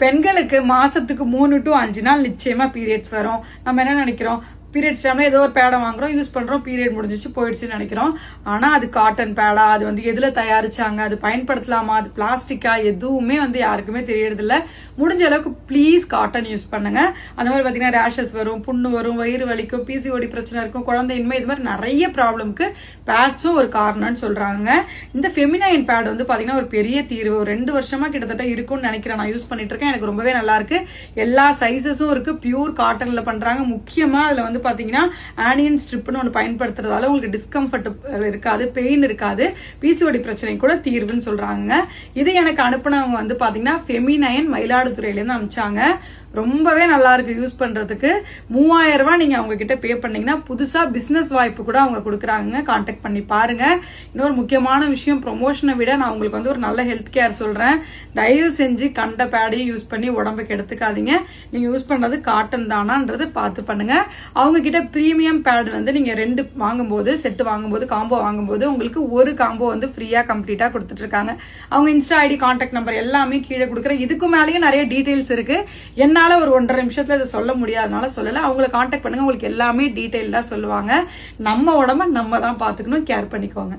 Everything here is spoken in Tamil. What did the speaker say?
பெண்களுக்கு மாசத்துக்கு 3 to 5 நாள் நிச்சயமா பீரியட்ஸ் வரும். நம்ம என்ன நினைக்கிறோம், பீரியட்ஸ் டைம்ல ஏதோ ஒரு பேடை வாங்குறோம், யூஸ் பண்றோம், பீரியட் முடிஞ்சிச்சு போயிடுச்சுன்னு நினைக்கிறோம். ஆனா அது காட்டன் பேடா, அது எதுல தயாரிச்சாங்க, அது பயன்படுத்தலாமா, அது பிளாஸ்டிக்கா, எதுவுமே யாருக்குமே தெரியறது இல்ல. முடிஞ்ச அளவுக்கு ப்ளீஸ் காட்டன் யூஸ் பண்ணுங்க. அந்த மாதிரி பாத்தீங்கன்னா ரேஷஸ் வரும், புண்ணு வரும், வயிறு வலிக்கும், பிசிஓடி பிரச்சனை இருக்கும், குழந்தையின்மை, இது மாதிரி நிறைய ப்ராப்ளம்க்கு பேட்ஸும் ஒரு காரணம்னு சொல்றாங்க. இந்த ஃபெமினைன் பேட் பாத்தீங்கன்னா ஒரு பெரிய தீர்வு. ஒரு 2 வருஷமா கிட்டத்தட்ட இருக்கும்னு நினைக்கிறேன். நான் யூஸ் பண்ணிட்டு இருக்கேன். எனக்கு ரொம்பவே நல்லா இருக்கு. எல்லா சைசஸும் இருக்கு. பியூர் காட்டன்ல பண்றாங்க. முக்கியமா அதுல பாத்தீங்கன்னா ஆனியன் ஸ்ட்ரிப்னு ஒன்று பயன்படுத்துறதால உங்களுக்கு டிஸ்கம்ஃபர்ட் இருக்காது, பெயின் இருக்காது, பிசிஓடி பிரச்சனை கூட தீர்வுன்னு சொல்றாங்க. இது எனக்கு அனுப்புனவங்க பாத்தீங்கன்னா ஃபெமினைன் மயிலாடுதுறையில இருந்து அனுப்பிச்சாங்க. ரொம்பவே நல்லா இருக்கு யூஸ் பண்றதுக்கு. 3000 ரூபாய் நீங்க அவங்க கிட்ட பே பண்ணீங்கன்னா புதுசா பிசினஸ் வாய்ப்பு கூட அவங்க கொடுக்குறாங்க. கான்டாக்ட் பண்ணி பாருங்க. இன்னொரு முக்கியமான விஷயம், ப்ரொமோஷனை விட நான் உங்களுக்கு ஒரு நல்ல ஹெல்த் கேர் சொல்றேன். தயவு செஞ்சு கண்ட பேடையும் யூஸ் பண்ணி உடம்புக்கு எடுத்துக்காதீங்க. நீங்க யூஸ் பண்றது காட்டன் தானான்றது பார்த்து பண்ணுங்க. அவங்க கிட்ட பிரீமியம் பேட் நீங்க 2 வாங்கும்போது, செட் வாங்கும்போது, காம்போ வாங்கும்போது உங்களுக்கு ஒரு காம்போ ஃப்ரீயா கம்ப்ளீட்டா கொடுத்துட்டு இருக்காங்க. அவங்க இன்ஸ்டா ஐடி, கான்டாக்ட் நம்பர் எல்லாமே கீழே கொடுக்குறேன். இதுக்கு மேலேயே நிறைய டீடைல்ஸ் இருக்கு. என்னால ஒரு 1.5 நிமிஷத்துல இதை சொல்ல முடியாதனால சொல்லல. அவங்களை கான்டாக்ட் பண்ணுங்க. உங்களுக்கு எல்லாமே டீடைல்டா சொல்லுவாங்க. நம்ம உடம்ப நம்ம தான் பாத்துக்கணும். கேர் பண்ணிக்கோங்க.